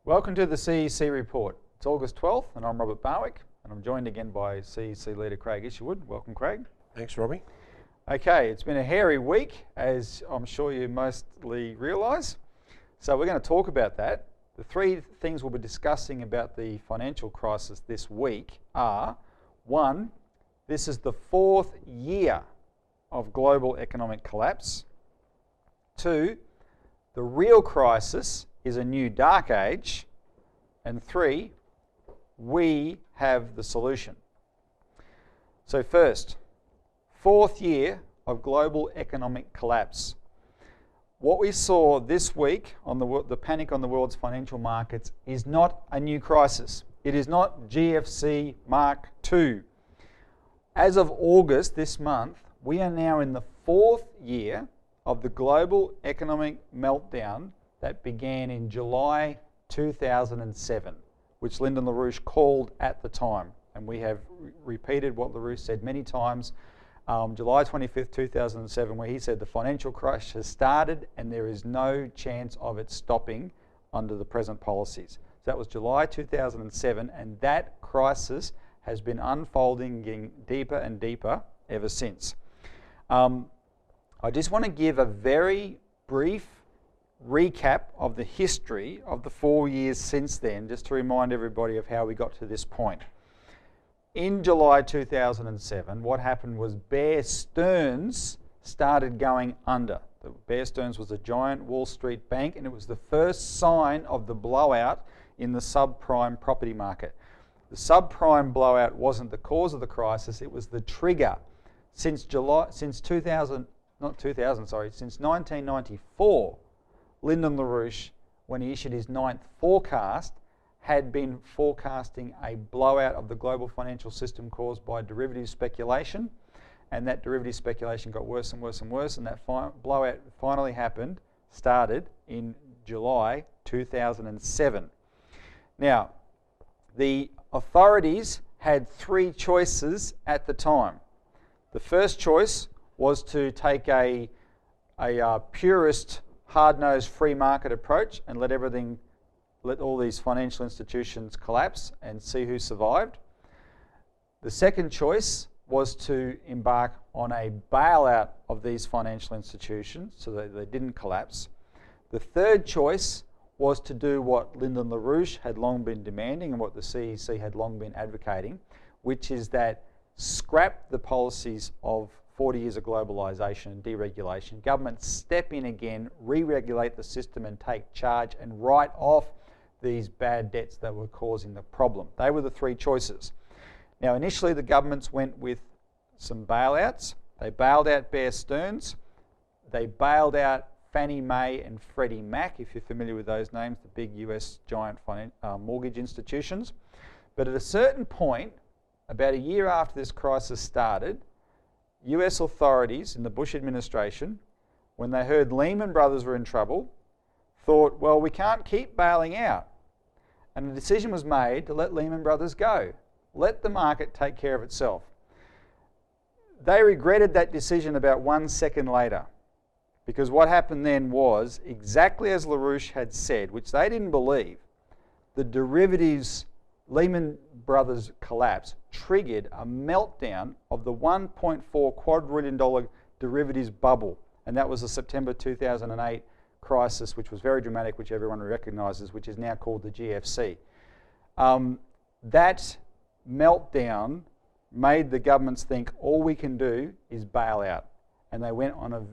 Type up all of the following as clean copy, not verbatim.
Welcome to the CEC Report. It's August 12th and I'm Robert Barwick and I'm joined again by CEC leader Craig Isherwood. Welcome, Craig. Thanks, Robbie. Okay, it's been a hairy week, as I'm sure you mostly realise. So we're going to talk about that. The three things we'll be discussing about the financial crisis this week are: one, this is the fourth year of global economic collapse. Two, the real crisis is a new dark age. And three, we have the solution. So first, fourth year of global economic collapse. What we saw this week on the panic on the world's financial markets is not a new crisis. It is not GFC Mark II. As of August this month, we are now in the fourth year of the global economic meltdown that began in July 2007, which Lyndon LaRouche called at the time. And we have repeated what LaRouche said many times. July 25th, 2007, where he said the financial crash has started and there is no chance of it stopping under the present policies. So that was July 2007, and that crisis has been unfolding, getting deeper and deeper ever since. I just want to give a very brief recap of the history of the 4 years since then, just to remind everybody of how we got to this point. In July 2007, what happened was Bear Stearns started going under. Bear Stearns was a giant Wall Street bank, and it was the first sign of the blowout in the subprime property market. The subprime blowout wasn't the cause of the crisis, it was the trigger. Since 1994, Lyndon LaRouche, when he issued his ninth forecast, had been forecasting a blowout of the global financial system caused by derivative speculation, and that derivative speculation got worse and worse and worse, and that blowout finally started in July 2007. Now, the authorities had three choices at the time. The first choice was to take a purist, hard-nosed free market approach and let all these financial institutions collapse and see who survived. The second choice was to embark on a bailout of these financial institutions so that they didn't collapse. The third choice was to do what Lyndon LaRouche had long been demanding and what the CEC had long been advocating, which is that scrap the policies of 40 years of globalisation and deregulation. Governments step in again, re-regulate the system and take charge and write off these bad debts that were causing the problem. They were the three choices. Now, initially the governments went with some bailouts. They bailed out Bear Stearns. They bailed out Fannie Mae and Freddie Mac, if you're familiar with those names, the big US giant mortgage institutions. But at a certain point, about a year after this crisis started, US authorities in the Bush administration, when they heard Lehman Brothers were in trouble, thought, well, we can't keep bailing out. And a decision was made to let Lehman Brothers go. Let the market take care of itself. They regretted that decision about 1 second later, because what happened then was exactly as LaRouche had said, which they didn't believe. The derivatives, Lehman Brothers collapse triggered a meltdown of the $1.4 quadrillion derivatives bubble, and that was the September 2008 crisis, which was very dramatic, which everyone recognises, which is now called the GFC. That meltdown made the governments think all we can do is bail out, and they went on a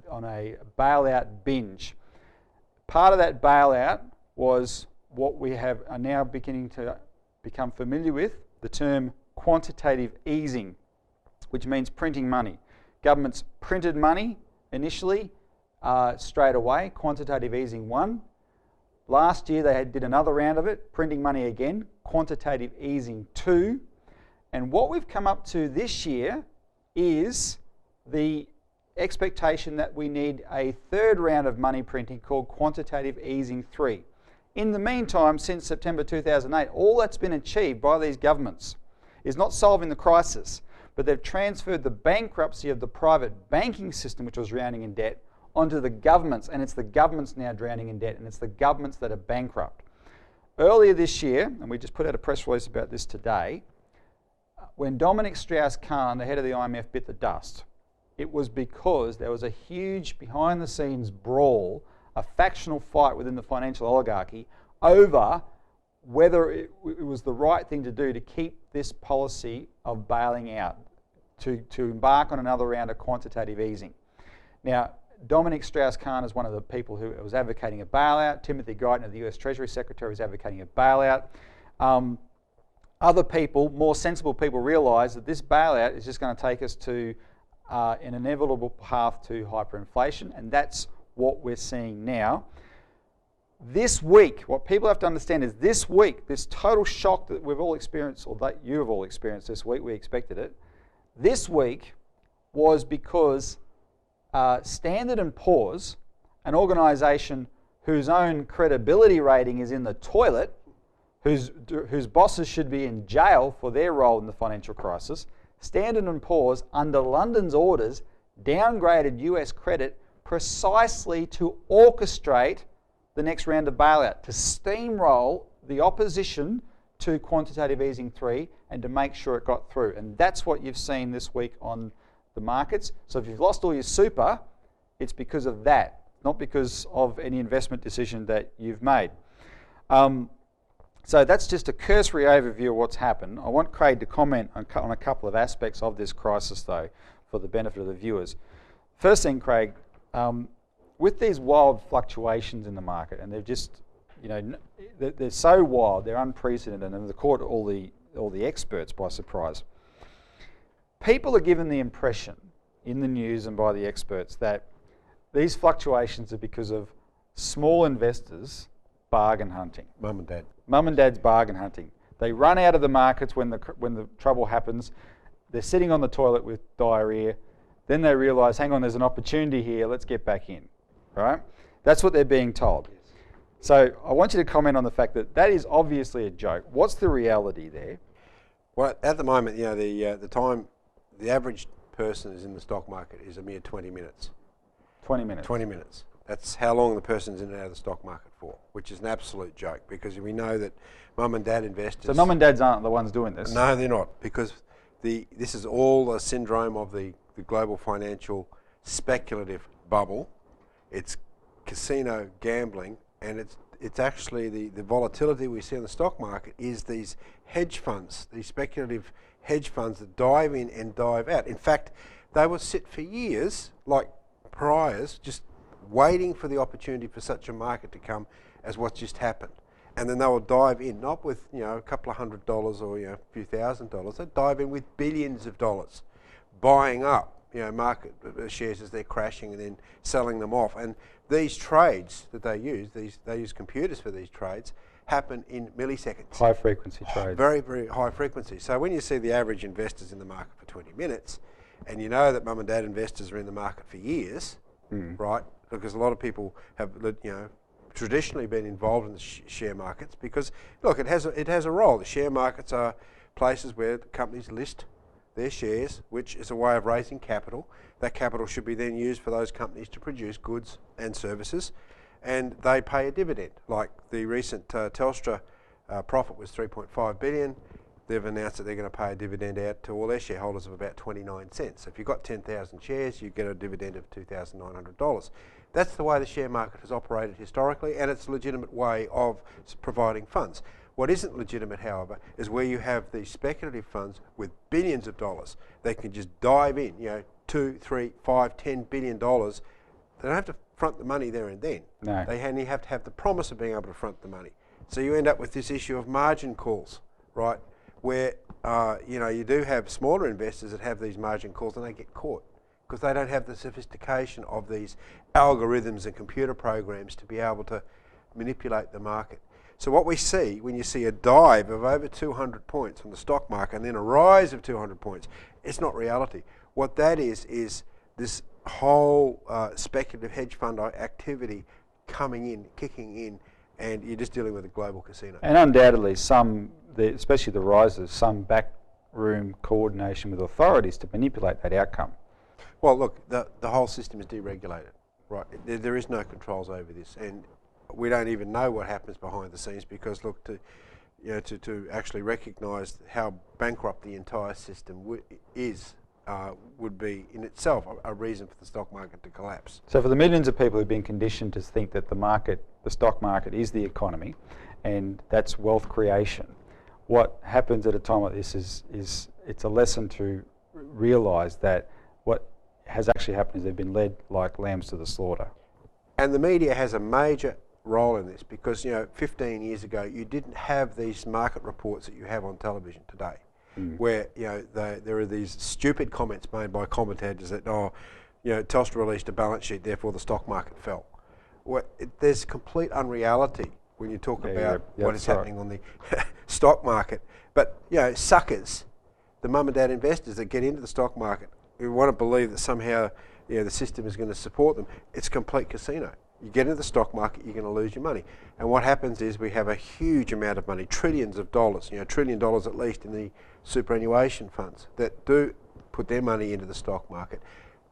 bailout binge. Part of that bailout was what we are now beginning to become familiar with, the term quantitative easing, which means printing money. Governments printed money initially, straight away. Quantitative easing 1. Last year they did another round of it, printing money again. Quantitative easing 2. And what we've come up to this year is the expectation that we need a third round of money printing called quantitative easing 3. In the meantime, since September 2008, all that's been achieved by these governments is not solving the crisis, but they've transferred the bankruptcy of the private banking system, which was drowning in debt, onto the governments, and it's the governments now drowning in debt, and it's the governments that are bankrupt. earlier this year, and we just put out a press release about this today, when Dominic Strauss-Kahn, the head of the IMF, bit the dust, it was because there was a huge behind-the-scenes brawl, a factional fight within the financial oligarchy over whether it was the right thing to do to keep this policy of bailing out, to embark on another round of quantitative easing. Now, Dominic Strauss-Kahn is one of the people who was advocating a bailout. Timothy Geithner, the US Treasury Secretary, was advocating a bailout. Other people, more sensible people, realise that this bailout is just going to take us to an inevitable path to hyperinflation, and that's what we're seeing now. This week, what people have to understand is this week, this total shock that we've all experienced, or that you have all experienced this week, we expected it, this week was because Standard & Poor's, an organisation whose own credibility rating is in the toilet, whose bosses should be in jail for their role in the financial crisis, Standard & Poor's, under London's orders, downgraded US credit precisely to orchestrate the next round of bailout, to steamroll the opposition to quantitative easing 3 and to make sure it got through. And that's what you've seen this week on the markets. So if you've lost all your super, it's because of that, not because of any investment decision that you've made. So that's just a cursory overview of what's happened. I want Craig to comment on a couple of aspects of this crisis, though, for the benefit of the viewers. First thing, Craig, with these wild fluctuations in the market, and they're just, they're so wild, they're unprecedented, and they've caught all the experts by surprise. People are given the impression in the news and by the experts that these fluctuations are because of small investors bargain hunting. Mum and Dad. Mum and Dad's bargain hunting. They run out of the markets when the trouble happens. They're sitting on the toilet with diarrhea. Then they realise, hang on, there's an opportunity here. Let's get back in. Right? That's what they're being told. Yes. So I want you to comment on the fact that that is obviously a joke. What's the reality there? Well, at the moment, the average person is in the stock market is a mere 20 minutes. 20 minutes. 20 minutes. That's how long the person's in and out of the stock market for, which is an absolute joke, because we know that mum and dad investors... So mum and dads aren't the ones doing this? No, they're not, because this is all a syndrome of the global financial speculative bubble. It's casino gambling, and it's actually the volatility we see in the stock market is these hedge funds, these speculative hedge funds that dive in and dive out. In fact, they will sit for years, like pariahs, just waiting for the opportunity for such a market to come as what's just happened. And then they will dive in, not with a couple of $100 or a few $1,000s, they dive in with billions of dollars, buying up market shares as they're crashing and then selling them off. And these trades that they use computers for these trades, happen in milliseconds. High frequency trades. Very, very high frequency. So when you see the average investors in the market for 20 minutes, and you know that mum and dad investors are in the market for years, right? Because a lot of people have, traditionally been involved in the share markets, because look, it has a role. The share markets are places where companies list their shares, which is a way of raising capital. That capital should be then used for those companies to produce goods and services, and they pay a dividend. Like the recent Telstra profit was $3.5 billion. They've announced that they're going to pay a dividend out to all their shareholders of about 29 cents. So if you've got 10,000 shares, you get a dividend of $2,900. That's the way the share market has operated historically, and it's a legitimate way of providing funds. What isn't legitimate, however, is where you have these speculative funds with billions of dollars. They can just dive in, $2, $3, $5, $10 billion. They don't have to front the money there and then. No. They only have to have the promise of being able to front the money. So you end up with this issue of margin calls, right? Where you do have smaller investors that have these margin calls and they get caught because they don't have the sophistication of these algorithms and computer programs to be able to manipulate the market. So what we see when you see a dive of over 200 points on the stock market and then a rise of 200 points, it's not reality. What that is this whole speculative hedge fund activity coming in, kicking in, and you're just dealing with a global casino. And undoubtedly especially the rises, some backroom coordination with authorities to manipulate that outcome. Well, look, the whole system is deregulated, right? There is no controls over this, and we don't even know what happens behind the scenes, because look, to actually recognise how bankrupt the entire system would be in itself a reason for the stock market to collapse. So for the millions of people who've been conditioned to think that the stock market is the economy, and that's wealth creation, what happens at a time like this is it's a lesson to realise that what has actually happened is they've been led like lambs to the slaughter. And the media has a major role in this, because 15 years ago you didn't have these market reports that you have on television today, where there are these stupid comments made by commentators that Telstra released a balance sheet, therefore the stock market fell. There's complete unreality when you talk about what is happening on the stock market. But suckers, the mum and dad investors that get into the stock market, who want to believe that somehow the system is going to support them, it's complete casino. You get into the stock market, you're going to lose your money. And what happens is we have a huge amount of money, trillions of dollars, $1 trillion at least in the superannuation funds that do put their money into the stock market.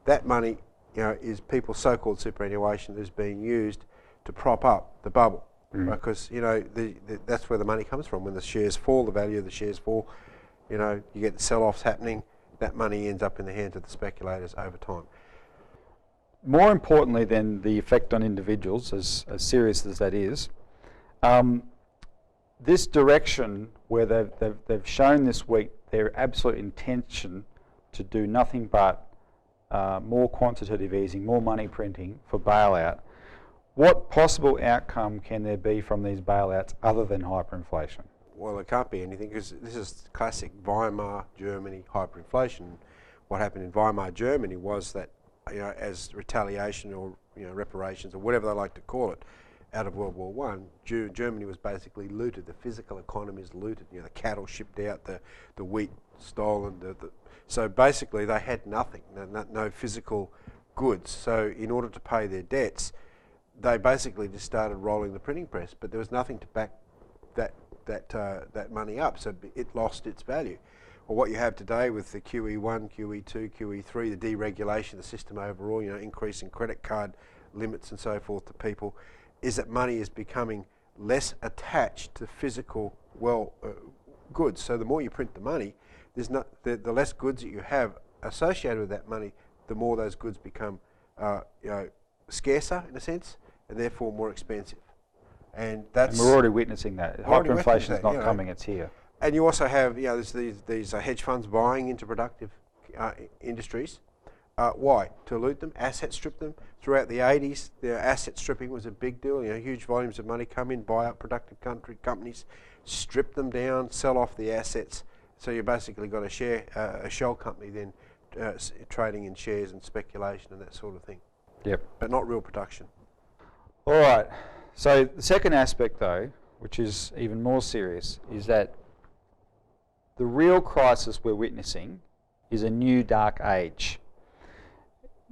That money is people's so-called superannuation that is being used to prop up the bubble. Because that's where the money comes from. When the shares fall, the value of the shares fall, you get sell-offs happening, that money ends up in the hands of the speculators over time. More importantly than the effect on individuals, as serious as that is, this direction where they've shown this week their absolute intention to do nothing but more quantitative easing, more money printing for bailout, what possible outcome can there be from these bailouts other than hyperinflation? Well, it can't be anything, because this is classic Weimar Germany hyperinflation. What happened in Weimar Germany was that, as retaliation or reparations or whatever they like to call it, out of World War I, Germany was basically looted. The physical economy is looted. The cattle shipped out, the wheat stolen. So basically, they had nothing, no physical goods. So in order to pay their debts, they basically just started rolling the printing press, but there was nothing to back that money up, so it lost its value. Well, what you have today with the QE1, QE2, QE3, the deregulation of the system overall, increasing credit card limits and so forth to people, is that money is becoming less attached to physical goods. So the more you print the money, the less goods that you have associated with that money, the more those goods become scarcer in a sense, and therefore more expensive. And we're already witnessing that. Hyperinflation is not coming; it's here. And you also have there's these hedge funds buying into productive industries. Why? To loot them, asset strip them. Throughout the 80s, the asset stripping was a big deal. Huge volumes of money come in, buy up productive companies, strip them down, sell off the assets. So you basically got a shell company then trading in shares and speculation and that sort of thing. Yep. But not real production. All right. So the second aspect, though, which is even more serious, is that the real crisis we're witnessing is a new dark age.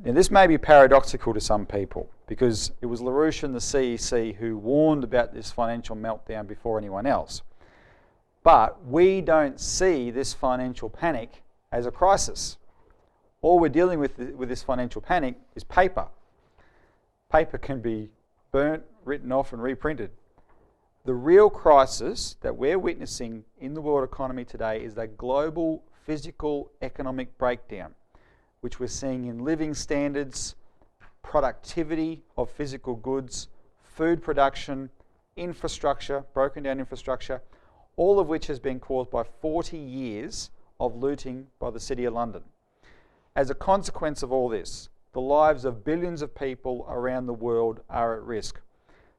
Now, this may be paradoxical to some people, because it was LaRouche and the CEC who warned about this financial meltdown before anyone else. But we don't see this financial panic as a crisis. All we're dealing with this financial panic is paper. Paper can be burnt, written off and reprinted. The real crisis that we're witnessing in the world economy today is a global physical economic breakdown, which we're seeing in living standards, productivity of physical goods, food production, infrastructure, broken down infrastructure, all of which has been caused by 40 years of looting by the City of London. As a consequence of all this, the lives of billions of people around the world are at risk.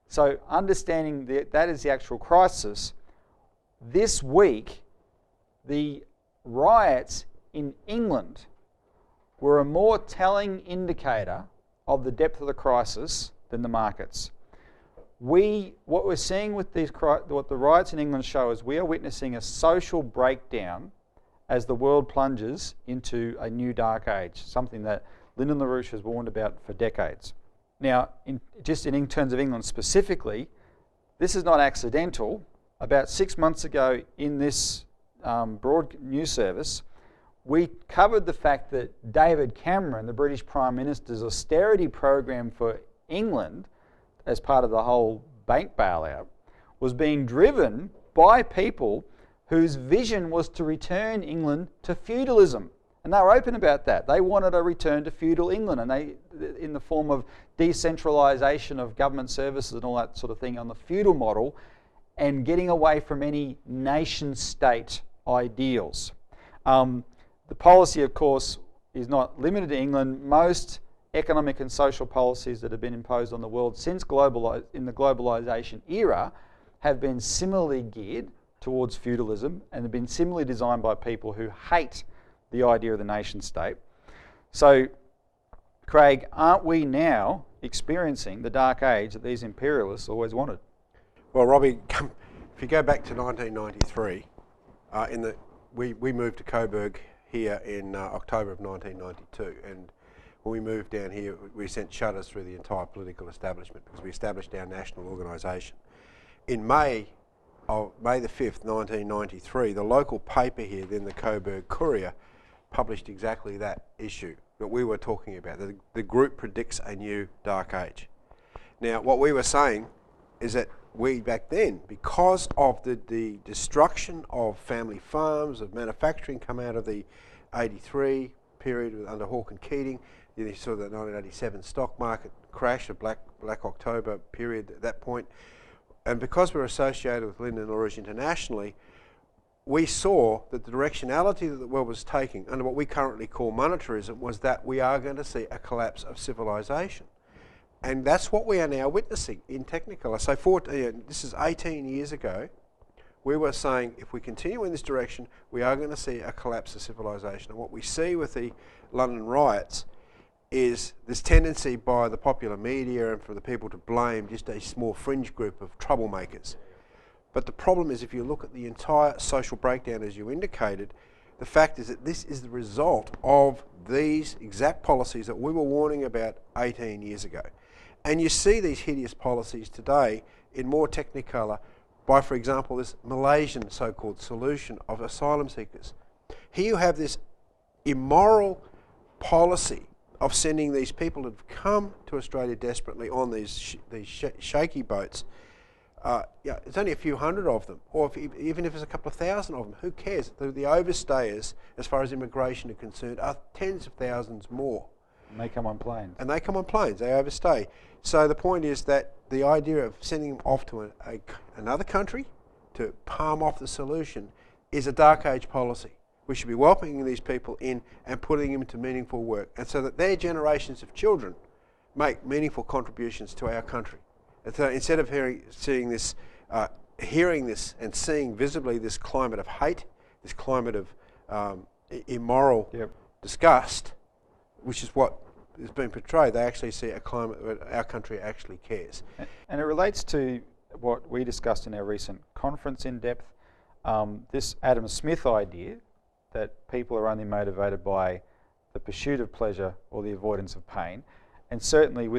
So understanding that is the actual crisis, this week the riots in England were a more telling indicator of the depth of the crisis than the markets. What we're seeing with what the riots in England show is we are witnessing a social breakdown as the world plunges into a new dark age, something that Lyndon LaRouche has warned about for decades. Now, in terms of England specifically, this is not accidental. About 6 months ago in this broad news service, we covered the fact that David Cameron, the British Prime Minister's austerity program for England, as part of the whole bank bailout was being driven by people whose vision was to return England to feudalism. And they were open about that. They wanted a return to feudal England, and they, in the form of decentralisation of government services and all that sort of thing on the feudal model, and getting away from any nation-state ideals. The policy, of course, is not limited to England. Most economic and social policies that have been imposed on the world since in the globalisation era have been similarly geared towards feudalism and have been similarly designed by people who hate the idea of the nation state. So, Craig, aren't we now experiencing the dark age that these imperialists always wanted? Well, Robbie, if you go back to 1993, we moved to Coburg here in October of 1992, and when we moved down here, we sent shudders through the entire political establishment because we established our national organisation. In May the 5th, 1993, the local paper here, then the Coburg Courier, published exactly that issue that we were talking about. The group predicts a new dark age. Now, what we were saying is that we back then, because of the destruction of family farms, of manufacturing come out of the 83 period under Hawke and Keating, then you saw the 1987 stock market crash, a Black October period at that point, and because we're associated with Lyndon LaRouche internationally, we saw that the directionality that the world was taking under what we currently call monetarism was that we are going to see a collapse of civilization. And that's what we are now witnessing in Technicolor. So this is 18 years ago, we were saying if we continue in this direction, we are going to see a collapse of civilization. And what we see with the London riots is this tendency by the popular media and for the people to blame just a small fringe group of troublemakers. But the problem is, if you look at the entire social breakdown as you indicated, the fact is that this is the result of these exact policies that we were warning about 18 years ago. And you see these hideous policies today in more technicolor by, for example, this Malaysian so-called solution of asylum seekers. Here you have this immoral policy of sending these people who've come to Australia desperately on these shaky boats. It's only a few hundred of them, or even if it's a couple of thousand of them, who cares? The overstayers, as far as immigration are concerned, are tens of thousands more. And they come on planes. And they come on planes, they overstay. So the point is that the idea of sending them off to another country to palm off the solution is a dark age policy. We should be welcoming these people in and putting them into meaningful work, and so that their generations of children make meaningful contributions to our country. And so instead of hearing this and seeing visibly this climate of hate, this climate of immoral disgust, which is what is being portrayed, they actually see a climate where our country actually cares. And it relates to what we discussed in our recent conference in depth, this Adam Smith idea that people are only motivated by the pursuit of pleasure or the avoidance of pain. And certainly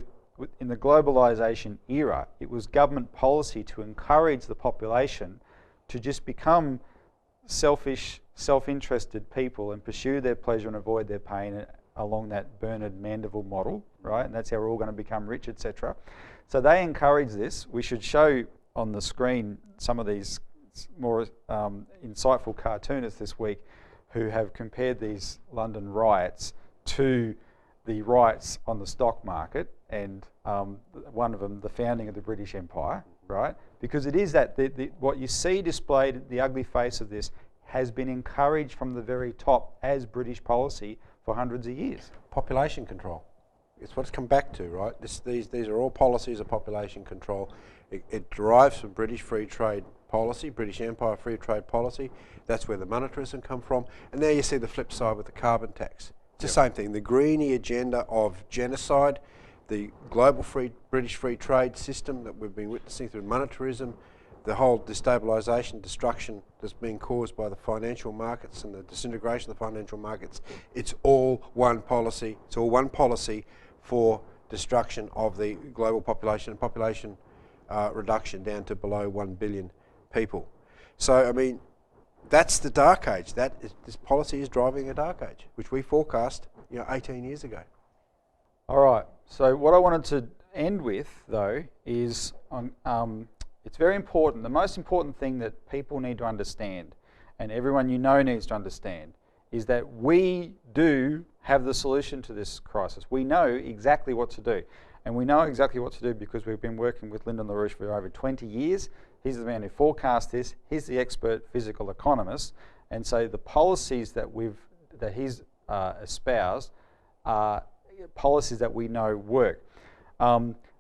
in the globalisation era, it was government policy to encourage the population to just become selfish, self-interested people and pursue their pleasure and avoid their pain along that Bernard Mandeville model, right? And that's how we're all going to become rich, etc. So they encourage this. We should show on the screen some of these more insightful cartoonists this week who have compared these London riots to the riots on the stock market, and one of them, the founding of the British Empire, right? Because it is that what you see displayed, the ugly face of this, has been encouraged from the very top as British policy for hundreds of years. Population control. It's what it's come back to, right? These are all policies of population control. It derives from British free trade policy, British Empire free trade policy. That's where the monetarism come from. And there you see the flip side with the carbon tax. It's the same thing. The greeny agenda of genocide, the global British free trade system that we've been witnessing through monetarism, the whole destabilisation, destruction that's being caused by the financial markets and the disintegration of the financial markets. It's all one policy. It's all one policy for destruction of the global population and population reduction down to below 1 billion people. So, I mean, that's the dark age. This policy is driving a dark age, which we forecast 18 years ago. All right. So what I wanted to end with, though, is it's very important. The most important thing that people need to understand, and everyone you know needs to understand, is that we do have the solution to this crisis. We know exactly what to do. And we know exactly what to do because we've been working with Lyndon LaRouche for over 20 years. He's the man who forecast this. He's the expert physical economist. And so the policies that he's espoused are policies that we know work.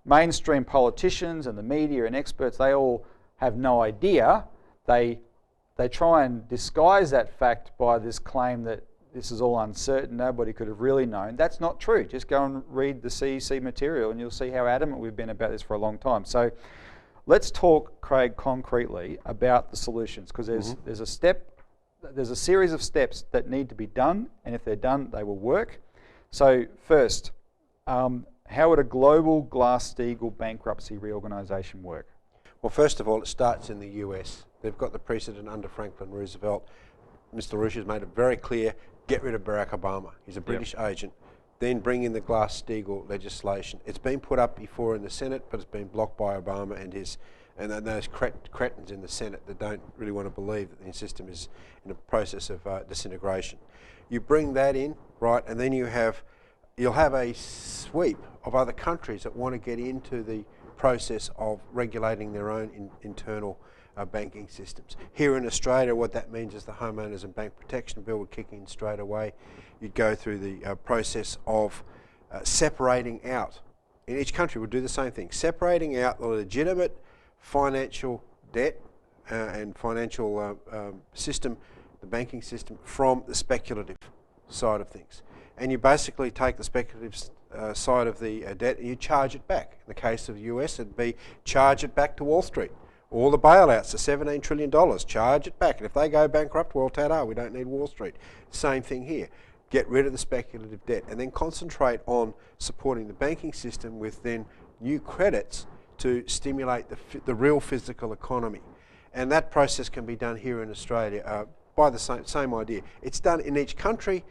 Mainstream politicians and the media and experts, they all have no idea. They try and disguise that fact by this claim that this is all uncertain, nobody could have really known. That's not true. Just go and read the CEC material and you'll see how adamant we've been about this for a long time. So let's talk, Craig, concretely about the solutions, because there's a series of steps that need to be done, and if they're done, they will work. So first, how would a global Glass-Steagall bankruptcy reorganisation work? Well, first of all, it starts in the US. They've got the precedent under Franklin Roosevelt. Mr. LaRouche has made it very clear, get rid of Barack Obama. He's a British agent. Then bring in the Glass-Steagall legislation. It's been put up before in the Senate, but it's been blocked by Obama and those cretins in the Senate that don't really want to believe that the system is in a process of disintegration. You bring that in, right, and then you'll have a sweep of other countries that want to get into the process of regulating their own internal banking systems. Here in Australia, what that means is the Homeowners and Bank Protection Bill would kick in straight away. You'd go through the process of separating out. In each country would do the same thing, separating out the legitimate financial debt and financial system, the banking system, from the speculative side of things. And you basically take the speculative side of the debt and you charge it back. In the case of the US, it'd be charge it back to Wall Street. All the bailouts, the $17 trillion, charge it back. And if they go bankrupt, well, ta-da, we don't need Wall Street. Same thing here. Get rid of the speculative debt and then concentrate on supporting the banking system with then new credits to stimulate the real physical economy. And that process can be done here in Australia by the same idea. It's done in each country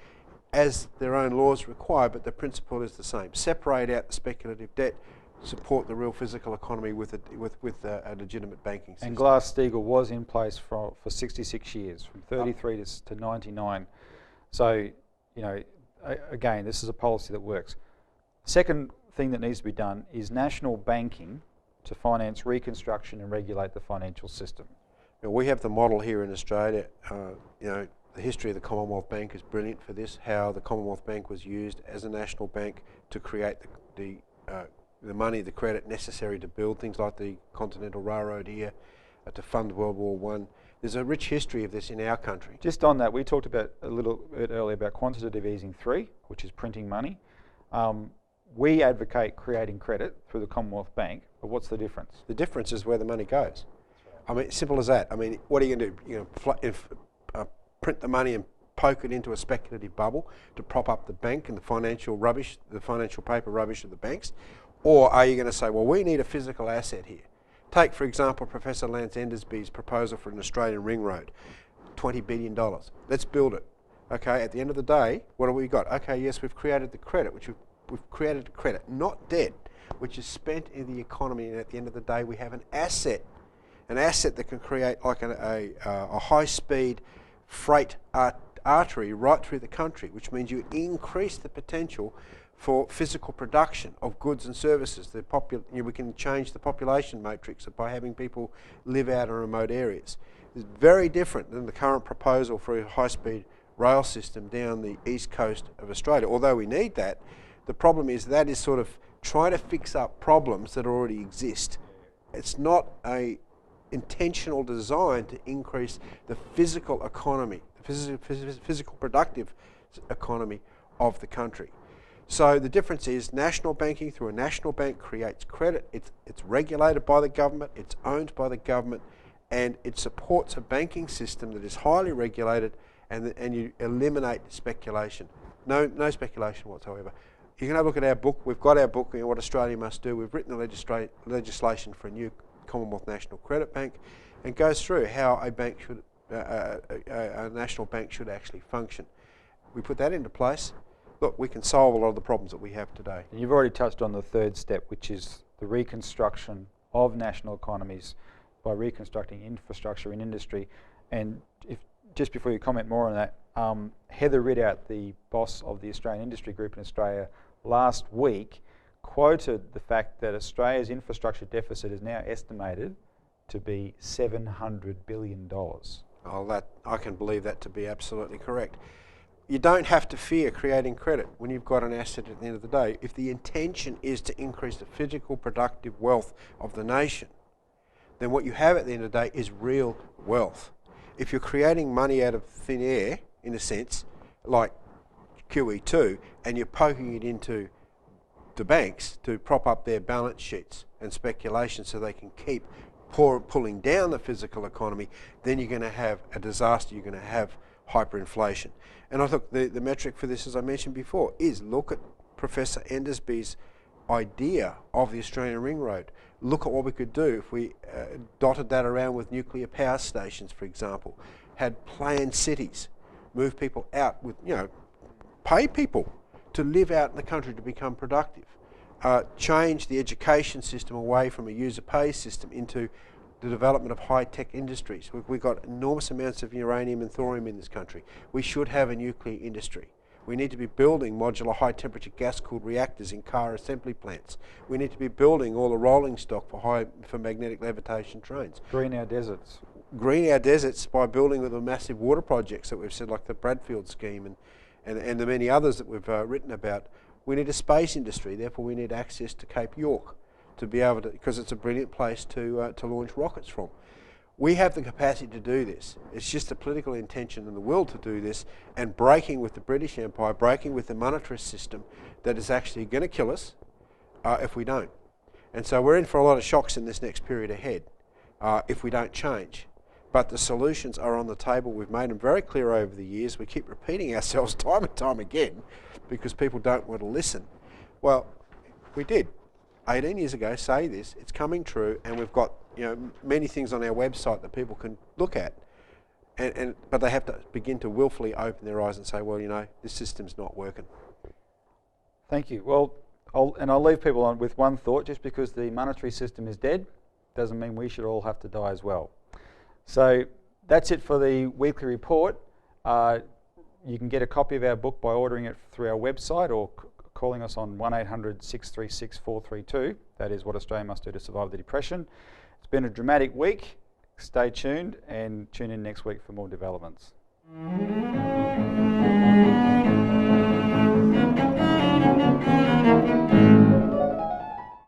as their own laws require, but the principle is the same. Separate out the speculative debt, support the real physical economy with a legitimate banking system. And Glass-Steagall was in place for 66 years, from 33 to 99. So, you know, again, this is a policy that works. Second thing that needs to be done is national banking to finance reconstruction and regulate the financial system. Now, we have the model here in Australia. You know, the history of the Commonwealth Bank is brilliant for this, how the Commonwealth Bank was used as a national bank to create the money, the credit necessary to build things like the Continental Railroad here, to fund World War I. There's a rich history of this in our country. Just on that, we talked about a little bit earlier about quantitative easing 3, which is printing money. We advocate creating credit through the Commonwealth Bank, but what's the difference? The difference is where the money goes. I mean, simple as that. I mean, what are you going to do? You know, print the money and poke it into a speculative bubble to prop up the bank and the financial rubbish, the financial paper rubbish of the banks? Or are you going to say, well, we need a physical asset here? Take, for example, Professor Lance Endersby's proposal for an Australian ring road, $20 billion. Let's build it. Okay, at the end of the day, what have we got? Okay, yes, we've created the credit, we've created credit, not debt, which is spent in the economy, and at the end of the day, we have an asset that can create like a high-speed freight artery right through the country, which means you increase the potential for physical production of goods and services. We can change the population matrix by having people live out in remote areas. It's very different than the current proposal for a high-speed rail system down the east coast of Australia. Although we need that, the problem is that is sort of trying to fix up problems that already exist. It's not a intentional design to increase the physical economy, the physical productive economy of the country. So the difference is national banking through a national bank creates credit, it's regulated by the government, it's owned by the government, and it supports a banking system that is highly regulated, and you eliminate speculation. No speculation whatsoever. You can have a look at our book. We've got our book, you know, What Australia Must Do. We've written the legislation for a new Commonwealth National Credit Bank, and goes through how a bank should, a national bank should actually function. We put that into place. look, we can solve a lot of the problems that we have today. And you've already touched on the third step, which is the reconstruction of national economies by reconstructing infrastructure in industry. And just before you comment more on that, Heather Ridout, the boss of the Australian Industry Group in Australia, last week quoted the fact that Australia's infrastructure deficit is now estimated to be $700 billion. Oh, I can believe that to be absolutely correct. You don't have to fear creating credit when you've got an asset at the end of the day. If the intention is to increase the physical productive wealth of the nation, then what you have at the end of the day is real wealth. If you're creating money out of thin air, in a sense, like QE2, and you're poking it into the banks to prop up their balance sheets and speculation so they can keep pulling down the physical economy, then you're going to have a disaster. You're going to have hyperinflation. And I thought the metric for this, as I mentioned before, is look at Professor Endersby's idea of the Australian Ring Road. Look at what we could do if we dotted that around with nuclear power stations, for example, had planned cities, move people out with, pay people to live out in the country to become productive, change the education system away from a user pay system into the development of high-tech industries. We've got enormous amounts of uranium and thorium in this country. We should have a nuclear industry. We need to be building modular high-temperature gas-cooled reactors in car assembly plants. We need to be building all the rolling stock for magnetic levitation trains. Green our deserts. Green our deserts by building with the massive water projects that we've said, like the Bradfield scheme and the many others that we've written about. We need a space industry, therefore we need access to Cape York to be able to, because it's a brilliant place to launch rockets from. We have the capacity to do this. It's just the political intention and the will to do this, and breaking with the British Empire, breaking with the monetarist system that is actually going to kill us if we don't. And so we're in for a lot of shocks in this next period ahead if we don't change. But the solutions are on the table. We've made them very clear over the years. We keep repeating ourselves time and time again because people don't want to listen. Well, we did 18 years ago say this. It's coming true, and we've got many things on our website that people can look at. But they have to begin to willfully open their eyes and say, well, this system's not working. Thank you. Well, I'll leave people on with one thought. Just because the monetary system is dead doesn't mean we should all have to die as well. So that's it for the weekly report. You can get a copy of our book by ordering it through our website or calling us on 1-800-636-432. That is What Australia Must Do to Survive the Depression. It's been a dramatic week. Stay tuned and tune in next week for more developments.